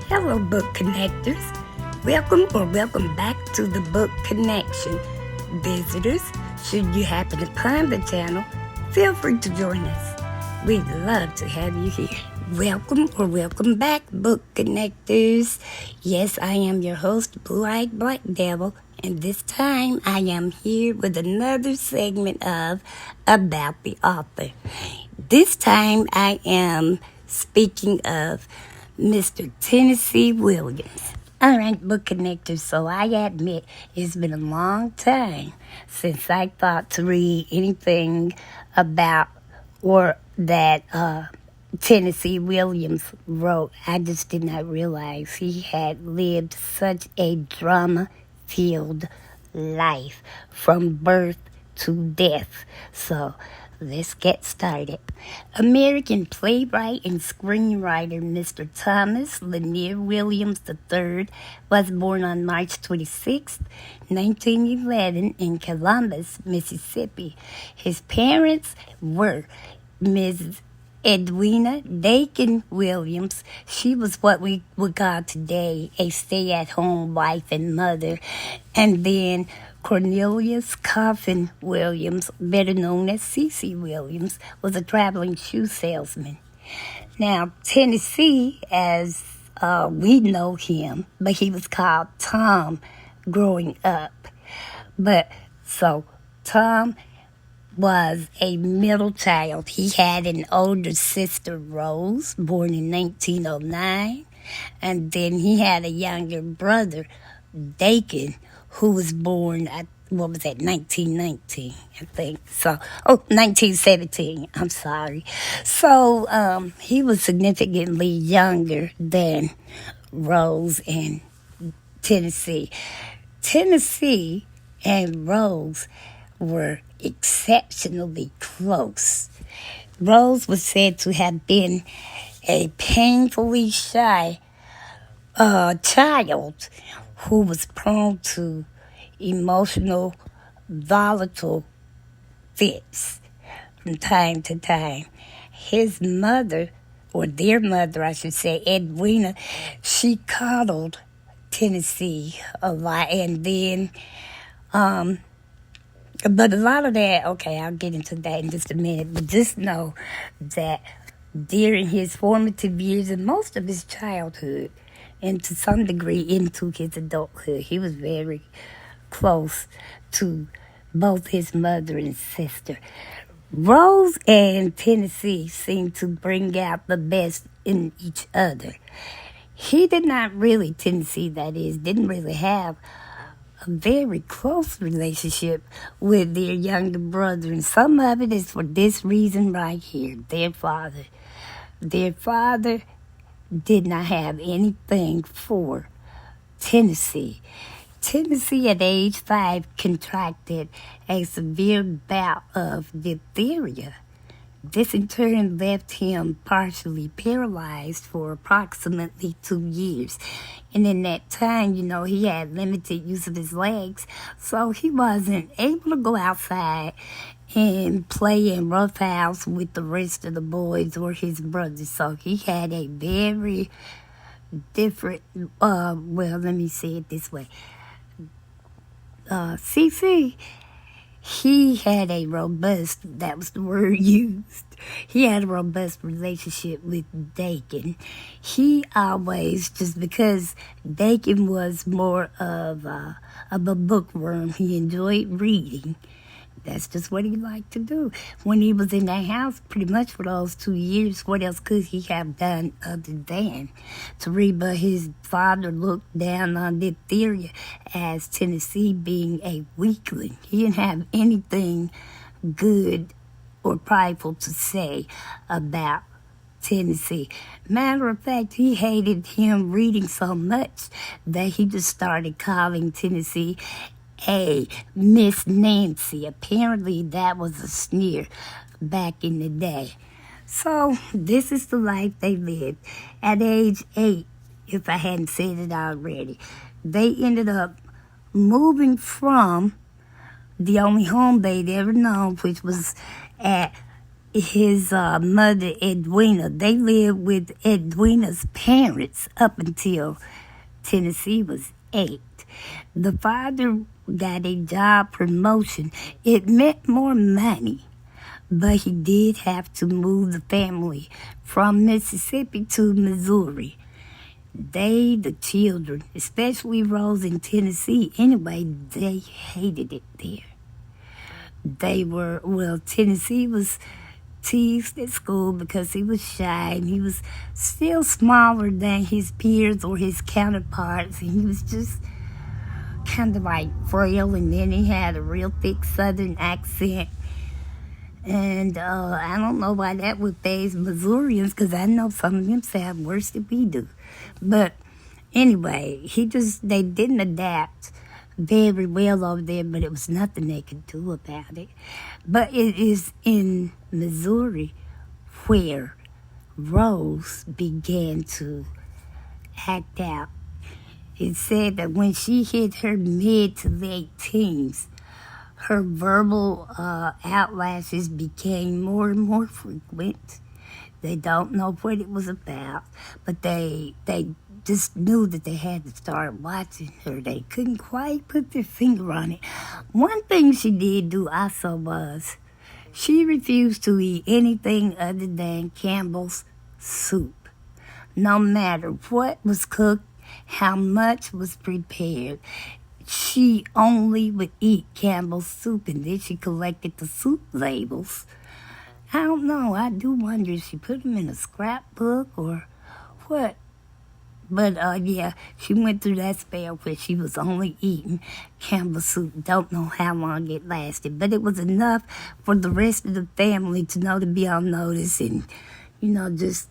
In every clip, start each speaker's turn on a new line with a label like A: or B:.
A: Hello, book connectors. Welcome back to the Book Connection. Visitors, should you happen to find the channel, feel free to join us. We'd love to have you here. Welcome back, book connectors. Yes, I am your host, Blue-Eyed Black Devil, and this time I am here with another segment of About the Author. This time I am speaking of Mr. Tennessee Williams. All right, book connectors, so I admit it's been a long time since I thought to read anything about or that Tennessee Williams wrote. I just did not realize he had lived such a drama-filled life from birth to death. So let's get started. American playwright and screenwriter Mr. Thomas Lanier Williams III was born on March 26, 1911 in Columbus, Mississippi. His parents were Mrs. Edwina Dakin Williams. She was what we would call today a stay-at-home wife and mother. And then Cornelius Coffin Williams, better known as C.C. Williams, was a traveling shoe salesman. Now, Tennessee, as we know him, but he was called Tom growing up. So Tom was a middle child. He had an older sister, Rose, born in 1909, and then he had a younger brother, Dakin, who was born at, 1919, I think. 1917, I'm sorry. So he was significantly younger than Rose and Tennessee. Tennessee and Rose were exceptionally close. Rose was said to have been a painfully shy child who was prone to emotional, volatile fits from time to time. His mother, or their mother, I should say, Edwina, she coddled Tennessee a lot, and then but a lot of that, okay, I'll get into that in just a minute, but just know that during his formative years and most of his childhood, and to some degree into his adulthood, he was very close to both his mother and sister. Rose and Tennessee seemed to bring out the best in each other. He did not really, Tennessee that is, didn't really have a very close relationship with their younger brother, and some of it is for this reason right here. Their father did not have anything for Tennessee. Tennessee at age 5 contracted a severe bout of diphtheria. This in turn left him partially paralyzed for approximately 2 years. And in that time, he had limited use of his legs, so he wasn't able to go outside and play in roughhouse with the rest of the boys or his brothers. So he had a very different, let me say it this way. CC, he had a robust, that was the word used, he had a robust relationship with Dakin. He always, just because Dakin was more of a bookworm, he enjoyed reading. That's just what he liked to do. When he was in that house, pretty much for those 2 years, what else could he have done other than to read? But his father looked down on diphtheria as Tennessee being a weakling. He didn't have anything good or prideful to say about Tennessee. Matter of fact, he hated him reading so much that he just started calling Tennessee a Miss Nancy. Apparently that was a sneer back in the day. So this is the life they lived. At age 8, if I hadn't said it already, they ended up moving from the only home they'd ever known, which was at his mother, Edwina, they lived with Edwina's parents up until Tennessee was 8. The father got a job promotion. It meant more money, but he did have to move the family from Mississippi to Missouri. They, the children, especially Rose in Tennessee, anyway, they hated it there. Tennessee was teased at school because he was shy and he was still smaller than his peers or his counterparts, and he was just kind of like frail, and then he had a real thick southern accent. And I don't know why that would faze Missourians, because I know some of them sound worse than we do. But anyway, they didn't adapt very well over there, but it was nothing they could do about it. But it is in Missouri where Rose began to act out. It said that when she hit her mid to late teens, her verbal outlashes became more and more frequent. They don't know what it was about, but they just knew that they had to start watching her. They couldn't quite put their finger on it. One thing she did do also was she refused to eat anything other than Campbell's soup. No matter what was cooked, how much was prepared, she only would eat Campbell's soup, and then she collected the soup labels. I don't know. I do wonder if she put them in a scrapbook or what. But, yeah, she went through that spell where she was only eating Campbell's soup. Don't know how long it lasted. But it was enough for the rest of the family to know to be on notice and, just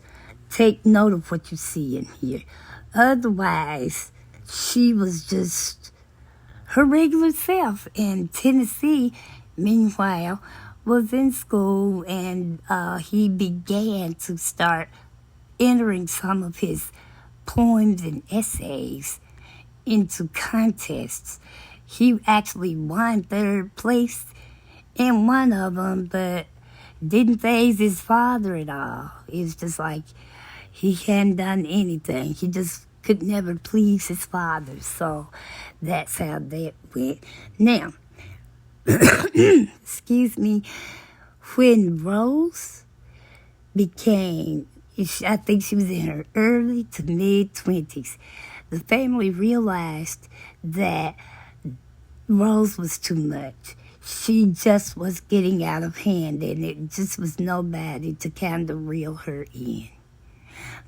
A: take note of what you see in here. Otherwise, she was just her regular self. And Tennessee, meanwhile, was in school, and he began to start entering some of his poems and essays into contests. He actually won 3rd place in one of them, but didn't faze his father at all. It's just like he hadn't done anything. He just could never please his father. So that's how that went. Now, excuse me, when Rose became, I think she was in her early to mid-20s, the family realized that Rose was too much. She just was getting out of hand, and it just was nobody to kind of reel her in.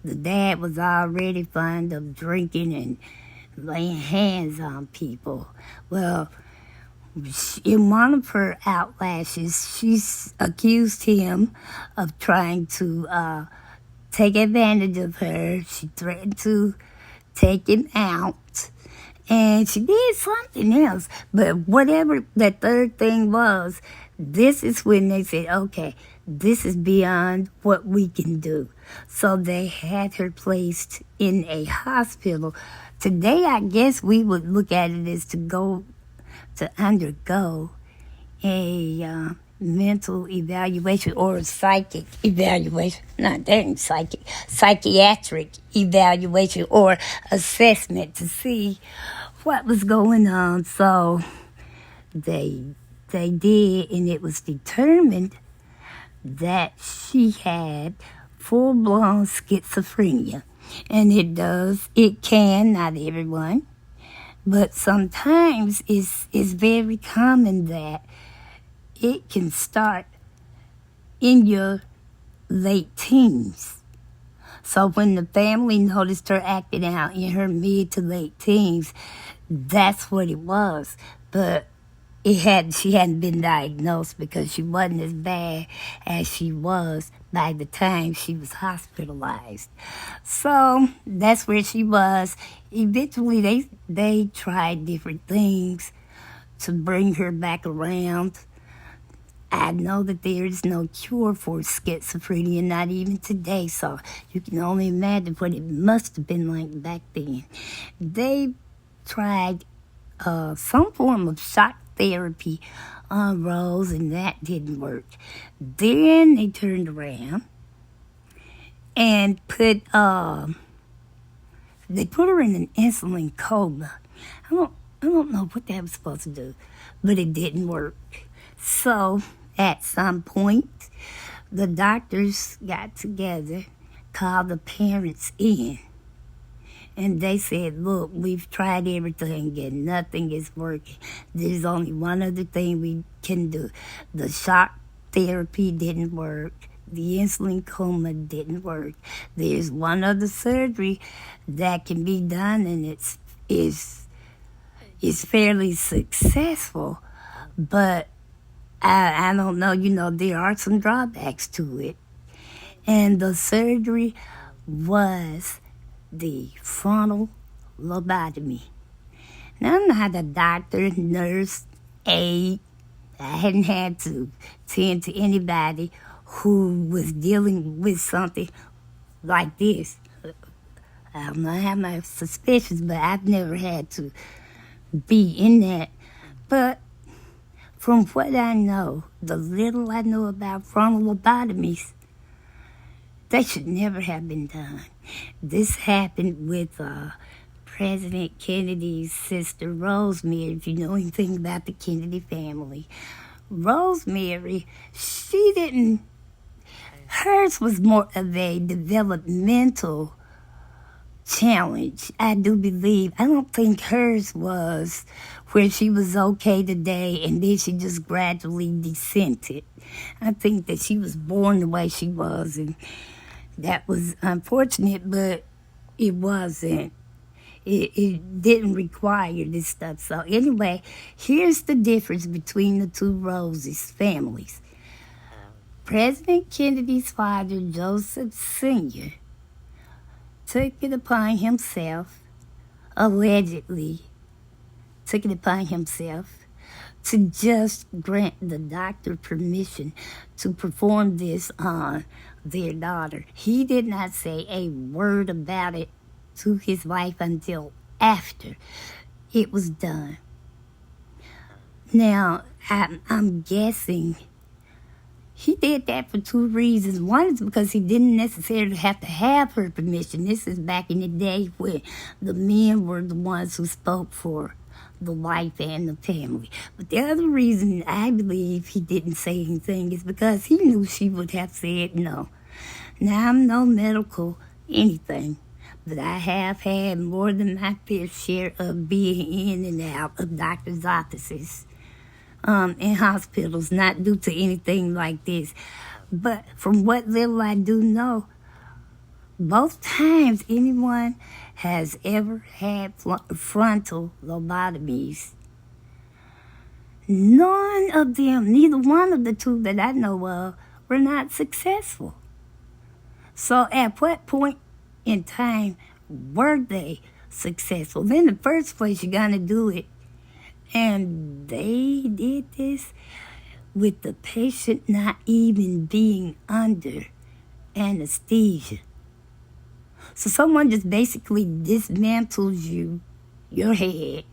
A: The dad was already fond of drinking and laying hands on people. Well, in one of her outlashes, she's accused him of trying to take advantage of her. She threatened to take him out. And she did something else. But whatever that third thing was, this is when they said, okay, this is beyond what we can do. So they had her placed in a hospital. Today, I guess we would look at it as to undergo a mental evaluation or a psychic evaluation. Not dang psychic. Psychiatric evaluation or assessment to see what was going on. So they did, and it was determined that she had full-blown schizophrenia. And it can, not everyone, but sometimes it's very common that it can start in your late teens. So when the family noticed her acting out in her mid to late teens, that's what it was. But she hadn't been diagnosed because she wasn't as bad as she was by the time she was hospitalized. So that's where she was. Eventually, they tried different things to bring her back around. I know that there is no cure for schizophrenia, not even today, so you can only imagine what it must have been like back then. They tried some form of shock therapy Rose, and that didn't work. Then they turned around and they put her in an insulin coma. I don't know what that was supposed to do, but it didn't work. So at some point, the doctors got together, called the parents in, and they said, look, we've tried everything and nothing is working. There's only one other thing we can do. The shock therapy didn't work. The insulin coma didn't work. There's one other surgery that can be done, and it's fairly successful, but I don't know, there are some drawbacks to it. And the surgery was the frontal lobotomy. Now, I'm not a doctor, nurse, aide. I hadn't had to tend to anybody who was dealing with something like this. I don't know, I have my suspicions, but I've never had to be in that. But from what I know, the little I know about frontal lobotomies, they should never have been done. This happened with President Kennedy's sister, Rosemary, if you know anything about the Kennedy family. Rosemary, hers was more of a developmental challenge, I do believe. I don't think hers was where she was okay today and then she just gradually descended. I think that she was born the way she was, and that was unfortunate, but it wasn't. It didn't require this stuff. So anyway, here's the difference between the two Roses families. President Kennedy's father, Joseph Sr., took it upon himself, allegedly took it upon himself, to just grant the doctor permission to perform this on their daughter. He did not say a word about it to his wife until after it was done. Now, I'm guessing he did that for two reasons. One is because he didn't necessarily have to have her permission. This is back in the day when the men were the ones who spoke for the wife and the family. But the other reason I believe he didn't say anything is because he knew she would have said no. Now, I'm no medical anything, but I have had more than my fair share of being in and out of doctors' offices. In hospitals, not due to anything like this. But from what little I do know, both times anyone has ever had frontal lobotomies, none of them, neither one of the two that I know of, were not successful. So at what point in time were they successful? In the first place, you're going to do it. And they did this with the patient not even being under anesthesia. So someone just basically dismantles your head,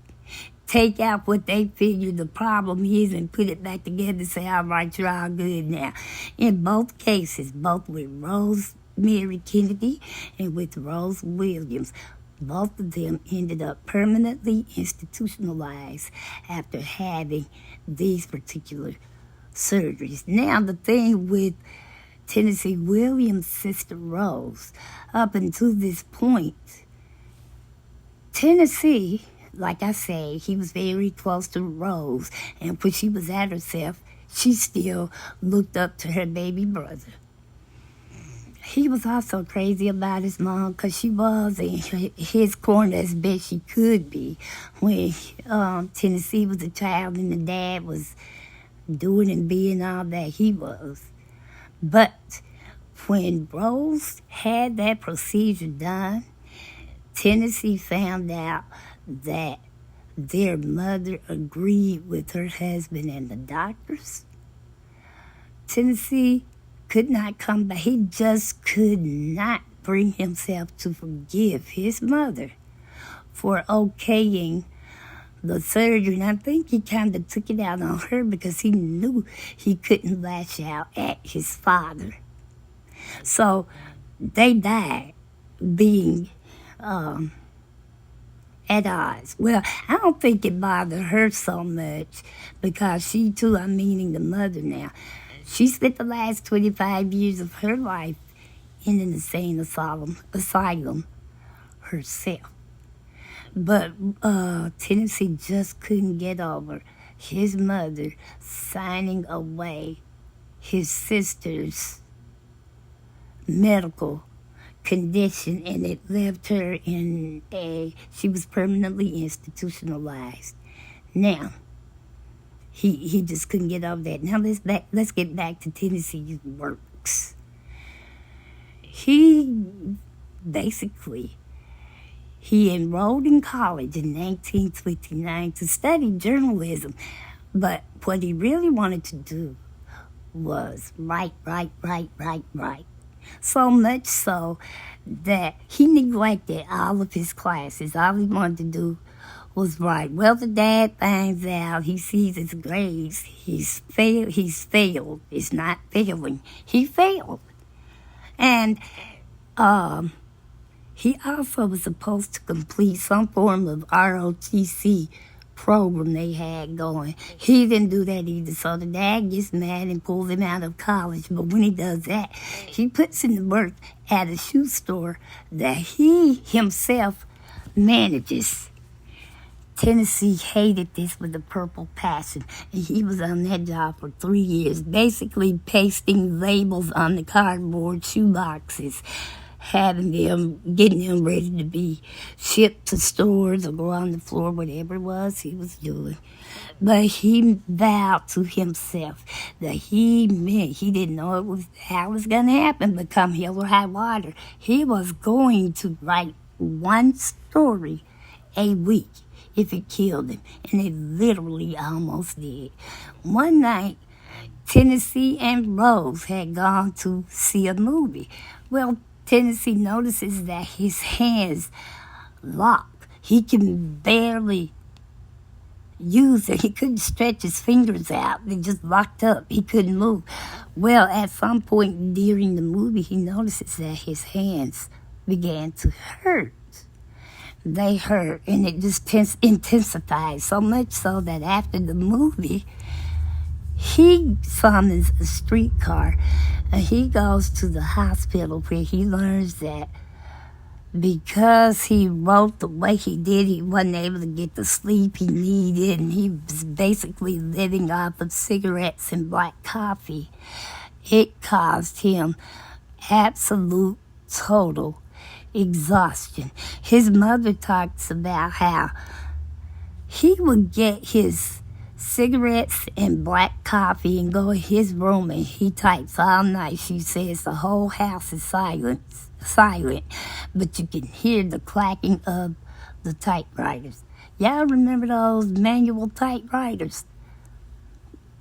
A: take out what they figure the problem is and put it back together and say, all right, you're all good now. In both cases, both with Rosemary Kennedy and with Rose Williams, both of them ended up permanently institutionalized after having these particular surgeries. Now, the thing with Tennessee Williams' sister Rose, up until this point, Tennessee, like I say, he was very close to Rose, and when she was at herself, she still looked up to her baby brother. He was also crazy about his mom because she was in his corner as best she could be when Tennessee was a child and the dad was doing and being all that he was. But when Rose had that procedure done, Tennessee found out that their mother agreed with her husband and the doctors. Tennessee could not come back. He just could not bring himself to forgive his mother for okaying the surgery, and I think he kind of took it out on her because he knew he couldn't lash out at his father. So they died being at odds. Well, I don't think it bothered her so much because she too, I'm meaning the mother now, she spent the last 25 years of her life in an insane asylum herself. But Tennessee just couldn't get over his mother signing away his sister's medical condition, and it left her she was permanently institutionalized. Now, he just couldn't get over that. Now let's get back to Tennessee's works. He enrolled in college in 1929 to study journalism, but what he really wanted to do was write. So much so that he neglected all of his classes. All he wanted to do was write. Well, the dad finds out, he sees his grades, he's failed. It's not failing. He failed. And he also was supposed to complete some form of ROTC program they had going. He didn't do that either, so the dad gets mad and pulls him out of college. But when he does that, he puts in the work at a shoe store that he himself manages. Tennessee hated this with a purple passion, and he was on that job for 3 years, basically pasting labels on the cardboard shoe boxes, getting them ready to be shipped to stores or go on the floor, whatever it was he was doing. But he vowed to himself that he didn't know how it was going to happen, but come hell or high water, he was going to write one story a week if it killed him, and it literally almost did. One night, Tennessee and Rose had gone to see a movie. Well, Tennessee notices that his hands lock. He can barely use it. He couldn't stretch his fingers out. They just locked up. He couldn't move. Well, at some point during the movie, he notices that his hands began to hurt. They hurt, and it just intensified so much so that after the movie, he summons a streetcar, and he goes to the hospital where he learns that because he wrote the way he did, he wasn't able to get the sleep he needed, and he was basically living off of cigarettes and black coffee. It caused him absolute total exhaustion. His mother talks about how he would get his cigarettes and black coffee and go in his room and he types all night. She says the whole house is silent, but you can hear the clacking of the typewriters. Y'all remember those manual typewriters?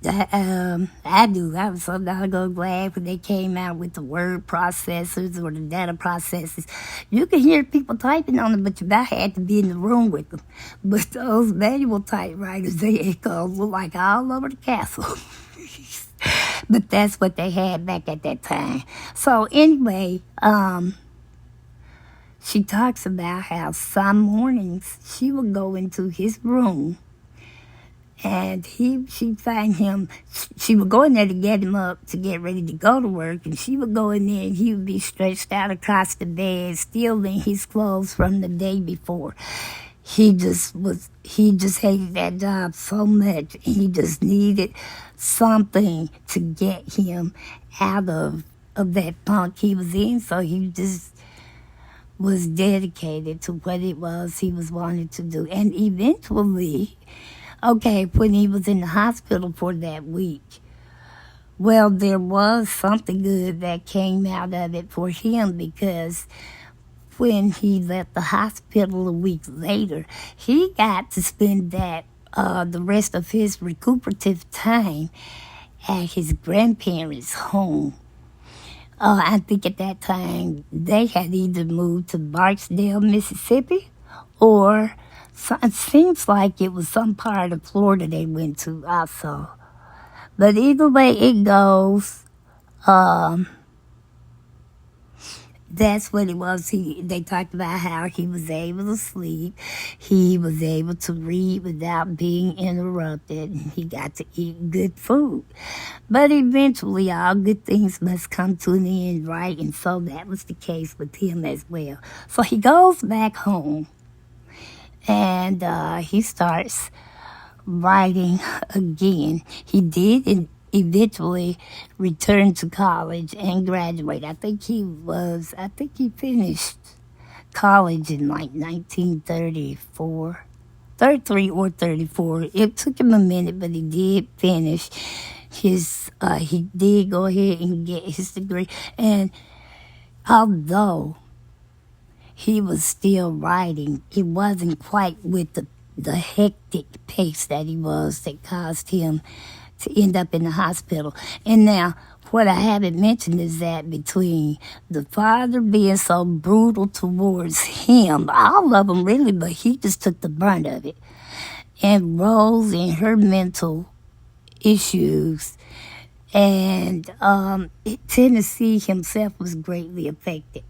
A: I do. I was so doggone glad when they came out with the word processors or the data processors. You could hear people typing on them, but you about had to be in the room with them. But those manual typewriters, they echo like all over the castle. But that's what they had back at that time. So anyway, she talks about how some mornings she would go into his room, and she'd find him. She would go in there to get him up to get ready to go to work, and she would go in there and he would be stretched out across the bed, still in his clothes from the day before. He just hated that job so much, and he just needed something to get him out of that funk he was in, so he just was dedicated to what it was he was wanting to do. And eventually, when he was in the hospital for that week, well, there was something good that came out of it for him, because when he left the hospital a week later, he got to spend the rest of his recuperative time at his grandparents' home. I think at that time they had either moved to Barksdale, Mississippi, or So it seems like it was some part of Florida they went to also. But either way it goes, that's what it was. They talked about how he was able to sleep. He was able to read without being interrupted. He got to eat good food. But eventually, all good things must come to an end, right? And so that was the case with him as well. So he goes back home, and he starts writing again. He did eventually return to college and graduate. I think he finished college in like 1934, 33 or 34. It took him a minute, but he did finish he did go ahead and get his degree. And although he was still writing, it wasn't quite with the hectic pace that he was that caused him to end up in the hospital. And now, what I haven't mentioned is that between the father being so brutal towards him, all of them really, but he just took the brunt of it, and Rose and her mental issues, and Tennessee himself was greatly affected.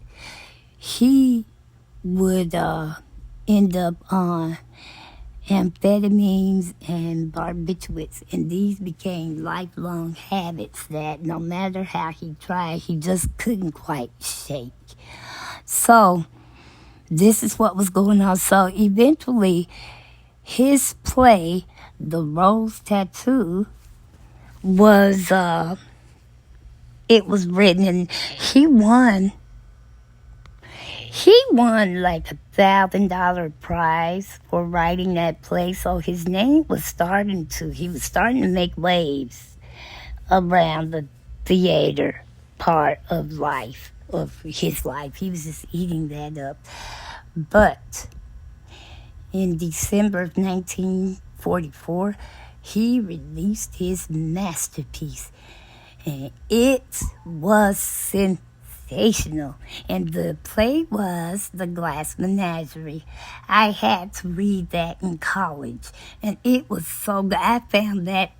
A: He would end up on amphetamines and barbiturates, and these became lifelong habits that no matter how he tried, he just couldn't quite shake. So this is what was going on. So eventually his play, The Rose Tattoo, was it was written, and he won like $1,000 prize for writing that play. So his name was starting to make waves around the theater part of his life. He was just eating that up. But in December of 1944, he released his masterpiece, and it was sensational. And the play was The Glass Menagerie. I had to read that in college, and it was so good. I found that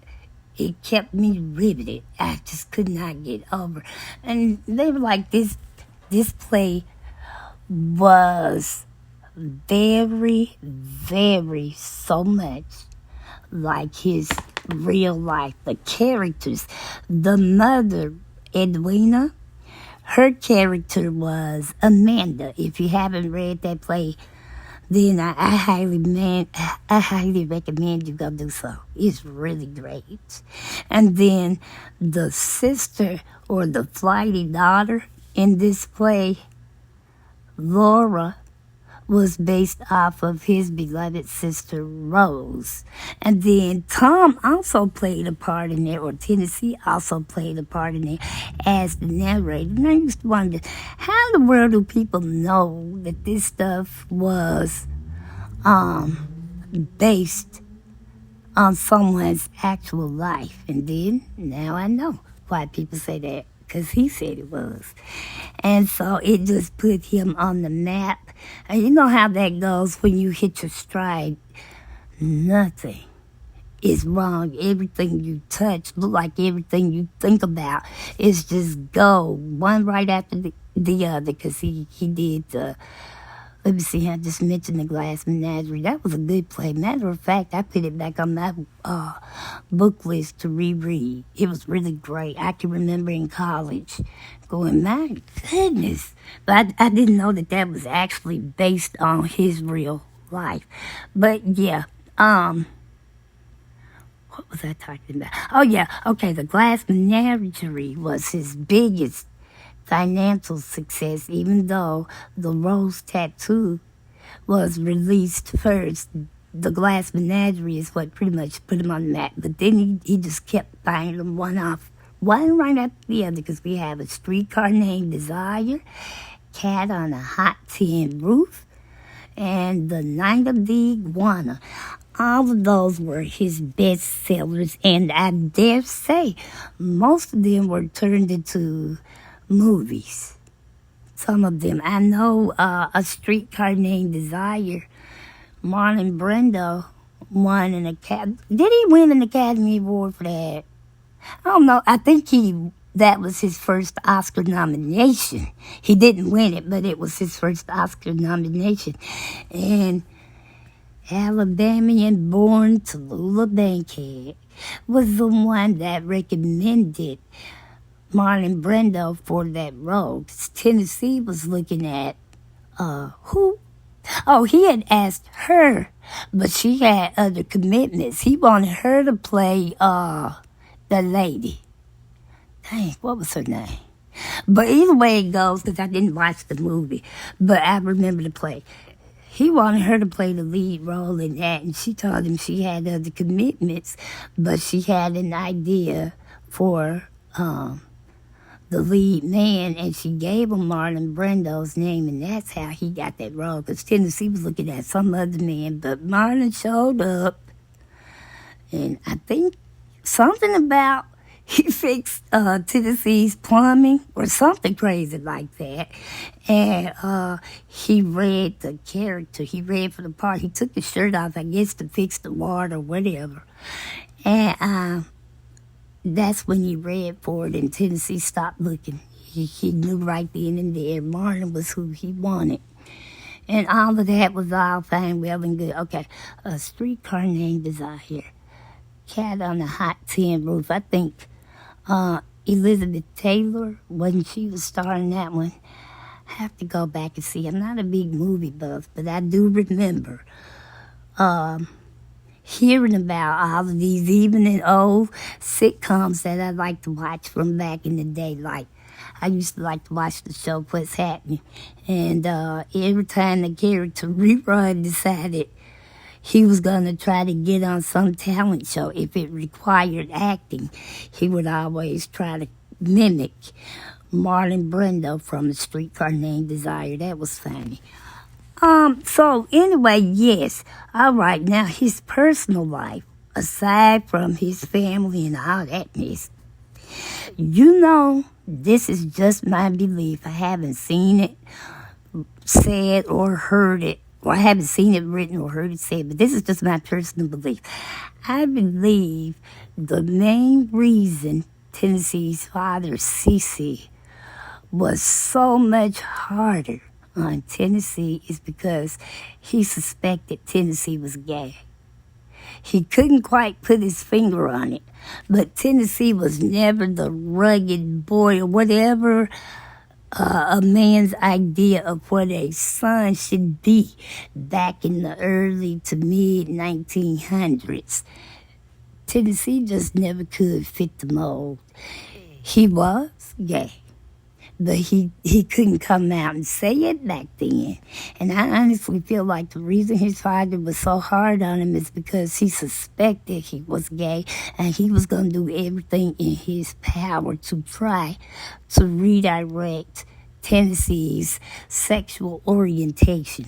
A: it kept me riveted. I just could not get over. And they were like, this play was very, very so much like his real life. The characters, the mother, Edwina, her character was Amanda. If you haven't read that play, then I highly recommend you go do so. It's really great. And then the sister, or the flighty daughter in this play, Laura, was based off of his beloved sister Rose. And then Tom also played a part in there, or Tennessee also played a part in there as the narrator. And I used to wonder, how in the world do people know that this stuff was based on someone's actual life? And then now I know why people say that, because he said it was. And so it just put him on the map. And you know how that goes when you hit your stride. Nothing is wrong. Everything you touch, look like everything you think about, is just go one right after the other. Because he did let me see, I just mentioned The Glass Menagerie. That was a good play. Matter of fact, I put it back on my book list to reread. It was really great. I can remember in college going, my goodness. But I didn't know that was actually based on his real life. But yeah, what was I talking about? Oh yeah, okay, The Glass Menagerie was his biggest financial success, even though The Rose Tattoo was released first. The Glass Menagerie is what pretty much put him on the map. But then he just kept buying them one right after the other, because we have A Streetcar Named Desire, Cat on a Hot Tin Roof, and The Night of the Iguana. All of those were his best sellers, and I dare say most of them were turned into movies. Some of them. I know A Streetcar Named Desire Marlon Brando won an Academy. Did he win an Academy Award for that? I don't know. I think that was his first Oscar nomination. He didn't win it, but it was his first Oscar nomination. And Alabamian born Tallulah Bankhead was the one that recommended Marlon Brando for that role. 'Cause Tennessee was looking at, who? Oh, he had asked her, but she had other commitments. He wanted her to play, the lady. Dang, what was her name? But either way it goes, because I didn't watch the movie, but I remember the play. He wanted her to play the lead role in that, and she told him she had other commitments, but she had an idea for the lead man, and she gave him Marlon Brando's name, and that's how he got that role, because Tennessee was looking at some other man, but Marlon showed up, and I think something about he fixed Tennessee's plumbing or something crazy like that. And he read the character. He read for the part. He took his shirt off, I guess, to fix the water or whatever. And that's when he read for it, and Tennessee stopped looking. He knew right then and there Marlon was who he wanted. And all of that was all fine, well, and good. Okay, A Streetcar Named Desire. Cat on a Hot Tin Roof. I think Elizabeth Taylor, wasn't she was starring that one? I have to go back and see. I'm not a big movie buff, but I do remember hearing about all of these, even in old sitcoms that I like to watch from back in the day. Like, I used to like to watch the show What's Happening. And every time the character Rerun decided he was going to try to get on some talent show, if it required acting, he would always try to mimic Marlon Brando from A Streetcar Named Desire. That was funny. So anyway, yes. All right, now his personal life, aside from his family and all that mess, you know, this is just my belief. I haven't seen it said or heard it, or I haven't seen it written or heard it said, but this is just my personal belief. I believe the main reason Tennessee's father, Cece, was so much harder on Tennessee is because he suspected Tennessee was gay. He couldn't quite put his finger on it, but Tennessee was never the rugged boy or whatever a man's idea of what a son should be back in the early to mid 1900s. Tennessee just never could fit the mold. He was gay, but he couldn't come out and say it back then. And I honestly feel like the reason his father was so hard on him is because he suspected he was gay, and he was going to do everything in his power to try to redirect Tennessee's sexual orientation.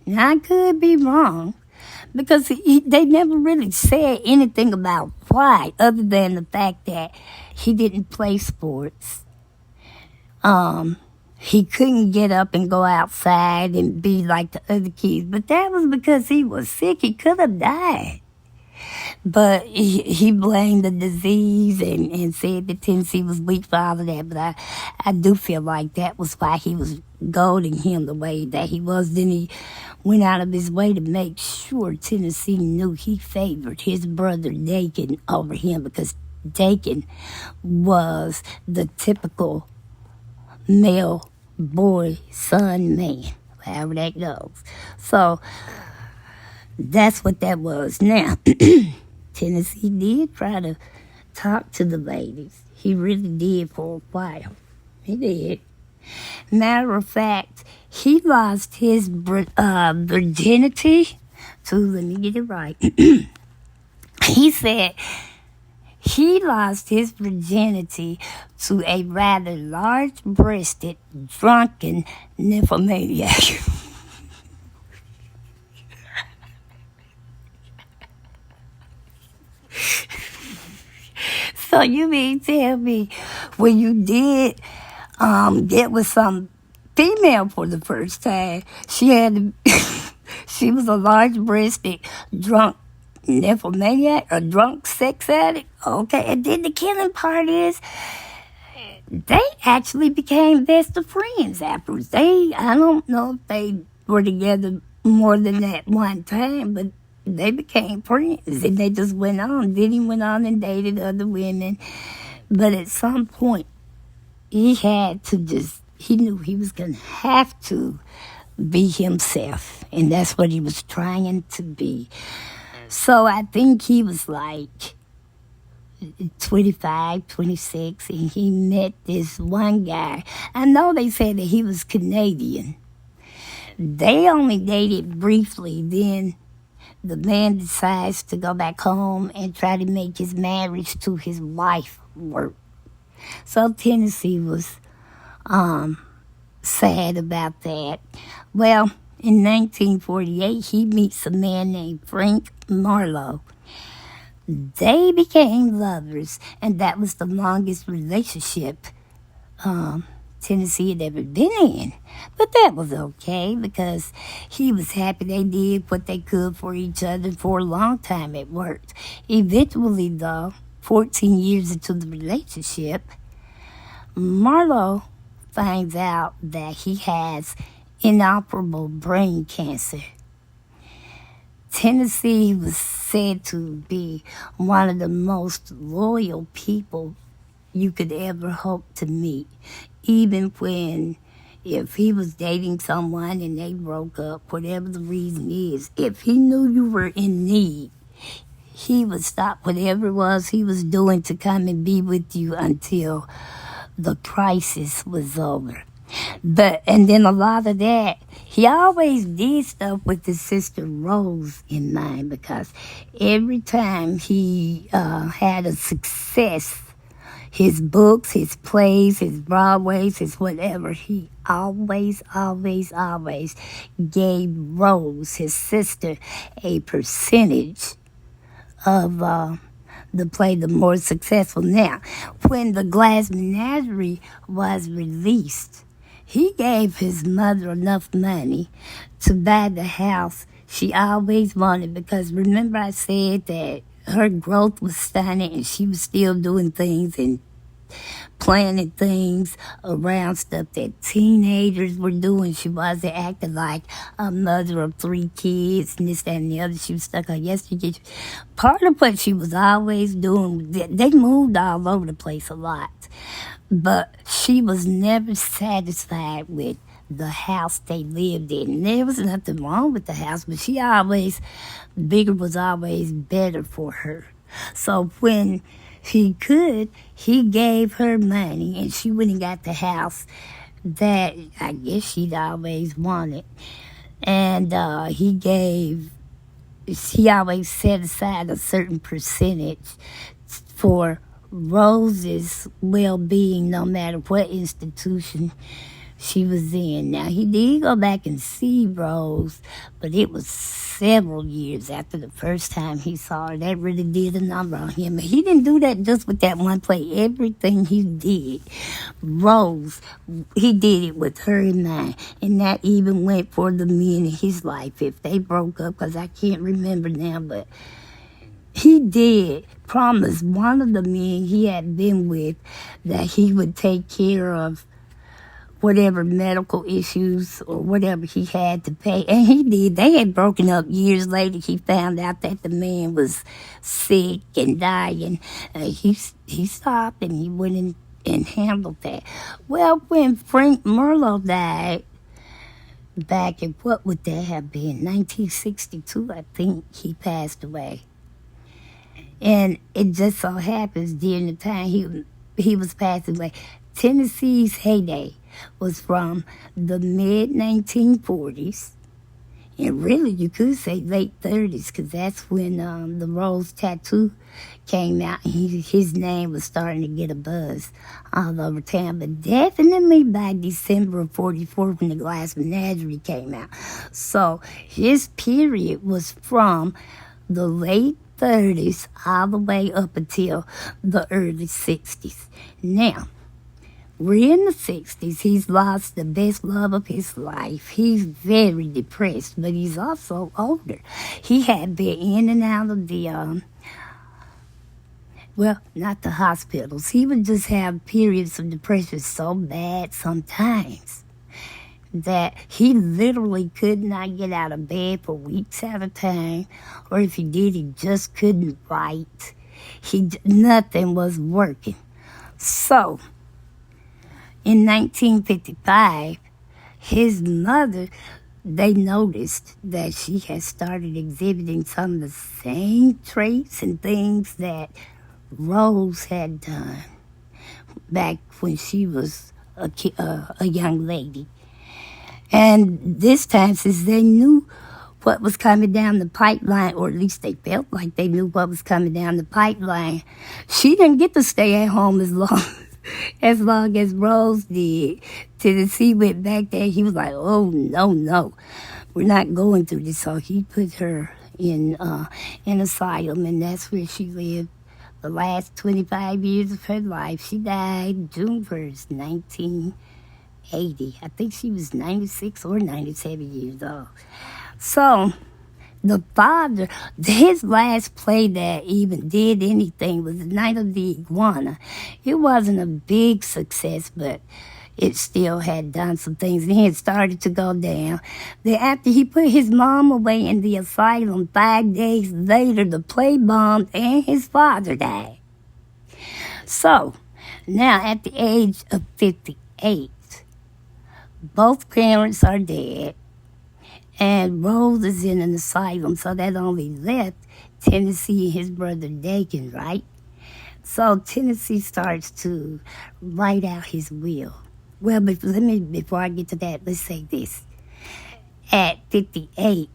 A: Now, I could be wrong, because they never really said anything about why, other than the fact that he didn't play sports. He couldn't get up and go outside and be like the other kids, but that was because he was sick. He could have died. But he blamed the disease and said that Tennessee was weak for all of that. But I do feel like that was why he was goading him the way that he was. Then he went out of his way to make sure Tennessee knew he favored his brother Dakin over him, because Dakin was the typical male boy, son, man, however that goes. So that's what that was. Now, Tennessee did try to talk to the ladies. He really did for a while. He did. Matter of fact, he lost his virginity to, let me get it right. He said he lost his virginity to a rather large-breasted, drunken nymphomaniac. So you mean tell me when you did get with some female for the first time, she had to She was a large-breasted, drunk nymphomaniac, a drunk sex addict. Okay, and then the killing part is they actually became best of friends afterwards. I don't know if they were together more than that one time, but they became friends, and they just went on. Then he went on and dated other women. But at some point, he knew he was going to have to be himself, and that's what he was trying to be. So I think he was like 25, 26, and he met this one guy. I know they said that he was Canadian. They only dated briefly. Then the man decides to go back home and try to make his marriage to his wife work. So Tennessee was sad about that. Well, in 1948, he meets a man named Frank Marlowe. They became lovers, and that was the longest relationship Tennessee had ever been in. But that was okay, because he was happy they did what they could for each other. For a long time it worked. Eventually, though, 14 years into the relationship, Marlowe finds out that he has inoperable brain cancer. Tennessee was said to be one of the most loyal people you could ever hope to meet. Even when, if he was dating someone and they broke up, whatever the reason is, if he knew you were in need, he would stop whatever it was he was doing to come and be with you until the crisis was over. And then a lot of that, he always did stuff with his sister Rose in mind, because every time he had a success, his books, his plays, his Broadways, his whatever, he always gave Rose, his sister, a percentage of the play, the more successful. Now, when The Glass Menagerie was released, he gave his mother enough money to buy the house she always wanted, because remember I said that her growth was stunning and she was still doing things and planning things around stuff that teenagers were doing. She wasn't acting like a mother of 3 kids and this, that, and the other. She was stuck on yesterday. Part of what she was always doing, they moved all over the place a lot, but she was never satisfied with the house they lived in. There was nothing wrong with the house, but bigger was always better for her. So when he gave her money, and she went and got the house that I guess she'd always wanted. And he always set aside a certain percentage for Rose's well-being, no matter what institution she was in. Now, he did go back and see Rose, but it was several years after the first time he saw her. That really did a number on him. He didn't do that just with that one play. Everything he did, Rose, he did it with her in mind. And that even went for the men in his life. If they broke up, because I can't remember now, but he did promise one of the men he had been with that he would take care of whatever medical issues or whatever he had to pay. And he did. They had broken up years later. He found out that the man was sick and dying. He stopped and he went in and handled that. Well, when Frank Marlowe died, back in, what would that have been, 1962, I think he passed away. And it just so happens during the time he was passing away, Tennessee's heyday was from the mid-1940s, and really you could say late 30s, because that's when the Rose tattoo came out, and his name was starting to get a buzz all over town. But definitely by December of 44, when The Glass Menagerie came out. So his period was from the late 30s all the way up until the early 60s. Now, We're in the 60s. He's lost the best love of his life. He's very depressed, but he's also older. He had been in and out of the, well, not the hospitals. He would just have periods of depression so bad sometimes that he literally could not get out of bed for weeks at a time, or if he did, he just couldn't write. Nothing was working. So, in 1955, his mother, they noticed that she had started exhibiting some of the same traits and things that Rose had done back when she was a young lady. And this time, since they knew what was coming down the pipeline, or at least they felt like they knew what was coming down the pipeline, she didn't get to stay at home as long as Rose did. Tennessee went back there. He was like, oh, no, we're not going through this. So he put her in an asylum, and that's where she lived the last 25 years of her life. She died June 1st, 1980. I think she was 96 or 97 years old. So the father, his last play that even did anything was The Night of the Iguana. It wasn't a big success, but it still had done some things, and he had started to go down. Then after he put his mom away in the asylum, 5 days later, the play bombed and his father died. So, now at the age of 58, both parents are dead, and Rose is in an asylum, so that only left Tennessee and his brother Dakin, right? So Tennessee starts to write out his will. Well, before I get to that, let's say this. At 58,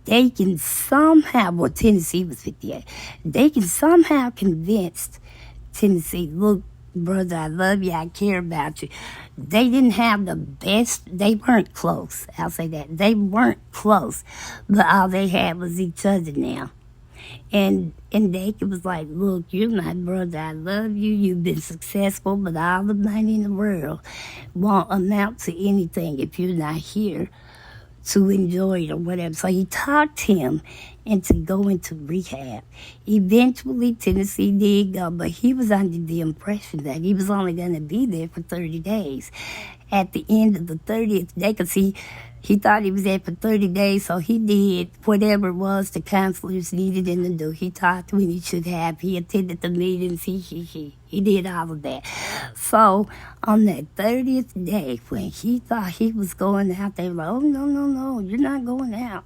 A: Dakin somehow, well, Tennessee was 58, Dakin somehow convinced Tennessee, look, brother, I love you, I care about you. They didn't have the best, they weren't close, I'll say that. They weren't close, but all they had was each other now. And Dakin was like, look, you're my brother, I love you, you've been successful, but all the money in the world won't amount to anything if you're not here to enjoy it or whatever. So he talked him into going to rehab. Eventually, Tennessee did go, but he was under the impression that he was only going to be there for 30 days. At the end of the 30th day, because he thought he was there for 30 days, so he did whatever it was the counselors needed him to do. He talked when he should have. He attended the meetings. He did all of that. So on that 30th day, when he thought he was going out, they were like, oh, no, you're not going out.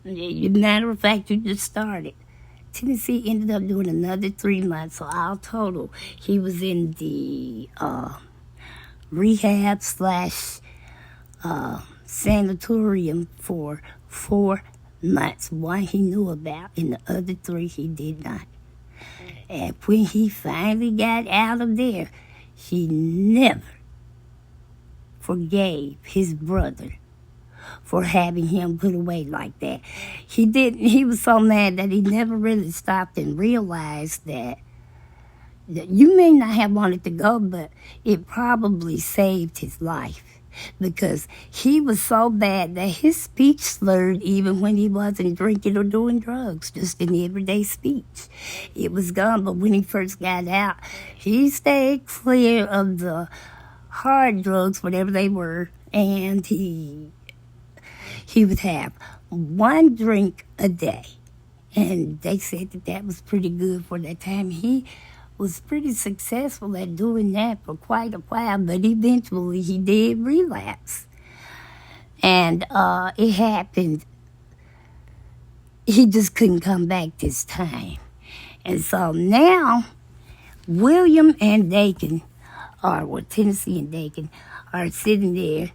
A: Matter of fact, you just started. Tennessee ended up doing another 3 months, so all total, he was in the rehab / sanatorium for 4 months. One he knew about, and the other 3 he did not. And when he finally got out of there, he never forgave his brother for having him put away like that. He was so mad that he never really stopped and realized that you may not have wanted to go, but it probably saved his life. Because he was so bad that his speech slurred even when he wasn't drinking or doing drugs, just in everyday speech. It was gone, but when he first got out, he stayed clear of the hard drugs, whatever they were, and he would have 1 drink a day. And they said that was pretty good for that time. He was pretty successful at doing that for quite a while, but eventually he did relapse. And it happened. He just couldn't come back this time. And so now, William and Dakin, Tennessee and Dakin, are sitting there,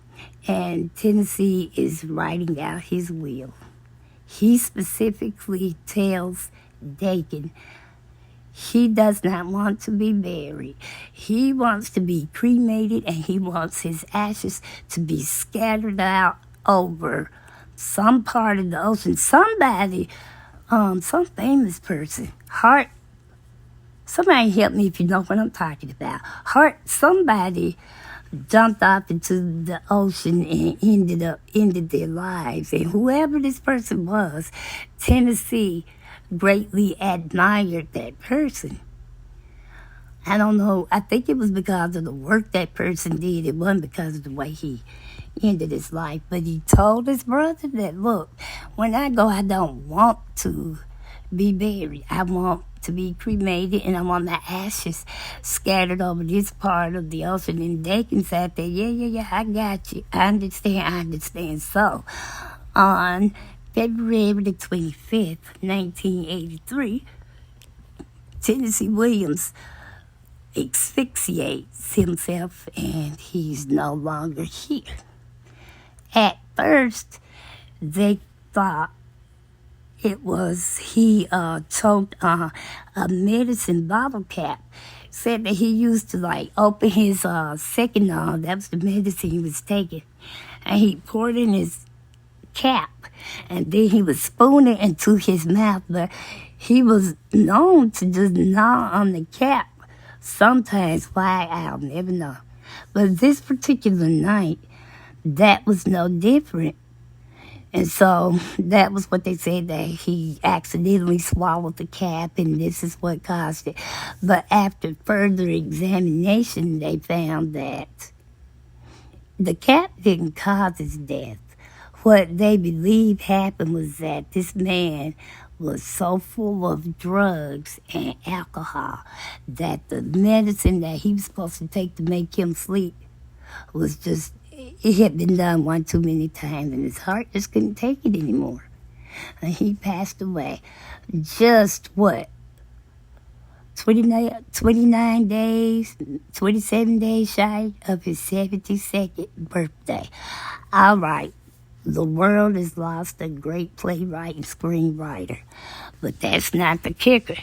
A: and Tennessee is writing out his will. He specifically tells Dakin he does not want to be buried. He wants to be cremated, and he wants his ashes to be scattered out over some part of the ocean. Somebody, some famous person, Somebody help me if you know what I'm talking about. Somebody jumped off into the ocean and ended their lives. And whoever this person was, Tennessee greatly admired that person. I don't know. I think it was because of the work that person did. It wasn't because of the way he ended his life. But he told his brother that, look, when I go, I don't want to be buried. I want to be cremated, and I want my ashes scattered over this part of the ocean. And Dakin sat there, yeah, I got you. I understand. So, on February the 25th, 1983, Tennessee Williams asphyxiates himself, and he's no longer here. At first, they thought it was he choked a medicine bottle cap. Said that he used to open his second arm. That was the medicine he was taking, and he poured in his cap, and then he would spoon it into his mouth. But he was known to just gnaw on the cap. Sometimes why, I'll never know. But this particular night, that was no different. And so that was what they said, that he accidentally swallowed the cap, and this is what caused it. But after further examination, they found that the cap didn't cause his death. What they believe happened was that this man was so full of drugs and alcohol that the medicine that he was supposed to take to make him sleep was just, it had been done one too many times, and his heart just couldn't take it anymore. And he passed away just, 29 days, 27 days shy of his 72nd birthday. All right. The world has lost a great playwright and screenwriter. But that's not the kicker.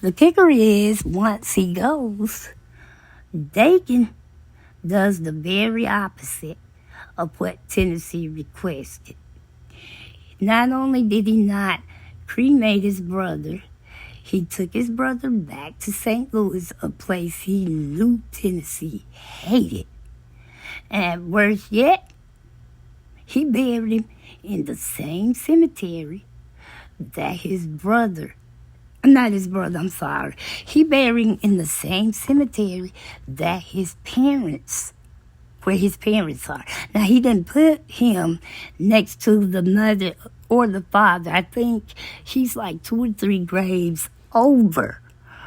A: The kicker is, once he goes, Dakin does the very opposite of what Tennessee requested. Not only did he not cremate his brother, he took his brother back to St. Louis, a place he knew Tennessee hated. And worse yet, he buried him in the same cemetery that He buried him in the same cemetery that where his parents are. Now, he didn't put him next to the mother or the father. I think he's like 2 or 3 graves over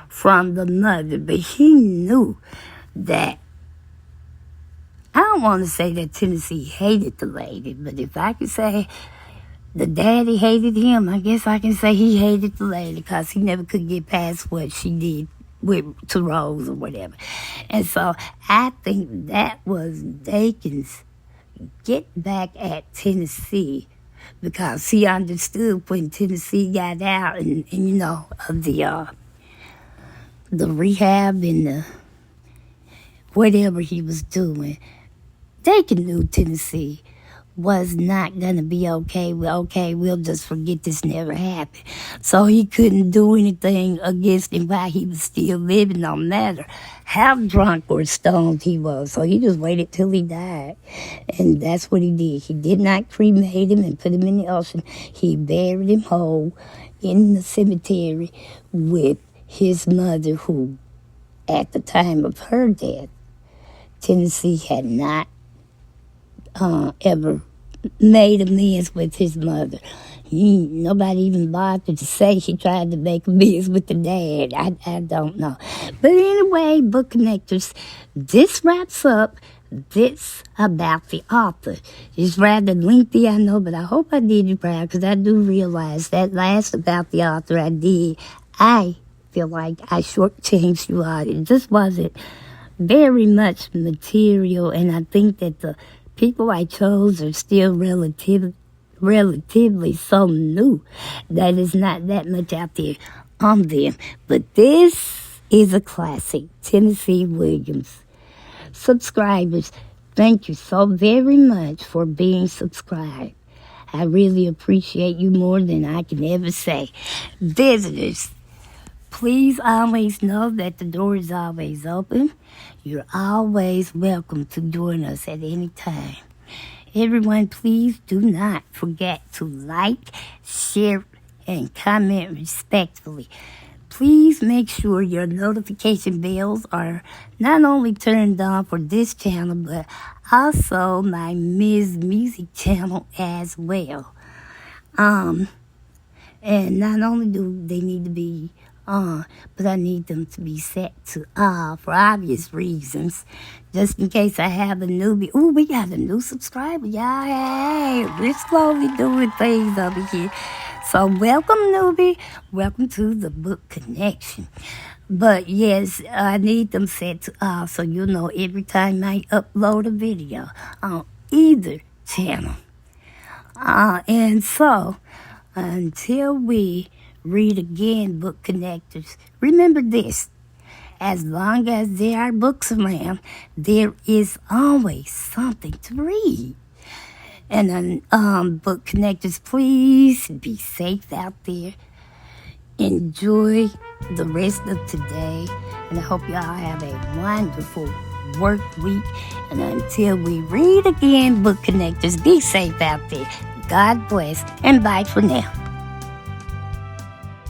A: from the mother, but he knew that. I don't want to say that Tennessee hated the lady, but if I could say the daddy hated him, I guess I can say he hated the lady, because he never could get past what she did to Rose or whatever. And so I think that was Dakin's get back at Tennessee, because he understood when Tennessee got out and of the rehab and the whatever he was doing. Dakin knew Tennessee was not going to be okay. We'll just forget this never happened. So he couldn't do anything against him while he was still living, no matter how drunk or stoned he was. So he just waited till he died. And that's what he did. He did not cremate him and put him in the ocean. He buried him whole in the cemetery with his mother, who, at the time of her death, Tennessee had not ever made amends with his mother. Nobody even bothered to say he tried to make amends with the dad. I don't know. But anyway, book connectors, this wraps up this about the author. It's rather lengthy, I know, but I hope I did you proud, because I do realize that last about the author I feel like I shortchanged you out. It just wasn't very much material, and I think that the people I chose are still relatively so new that it's not that much out there on them. But this is a classic, Tennessee Williams. Subscribers, thank you so very much for being subscribed. I really appreciate you more than I can ever say. Visitors, Please always know that the door is always open. You're always welcome to join us at any time. Everyone, please do not forget to like, share, and comment respectfully. Please make sure your notification bells are not only turned on for this channel, but also my Ms. Music channel as well. And not only do they need to be on, but I need them to be set to all for obvious reasons. Just in case I have a newbie. Ooh, we got a new subscriber, y'all. Hey, we're slowly doing things over here. So welcome, newbie. Welcome to the Book Connection. But yes, I need them set to all so you'll know every time I upload a video on either channel. And so, until we read again, book connectors, remember this: as long as there are books around, there is always something to read. And book connectors, please be safe out there. Enjoy the rest of today, and I hope y'all have a wonderful work week. And until we read again, book connectors, be safe out there. God bless, and bye for now.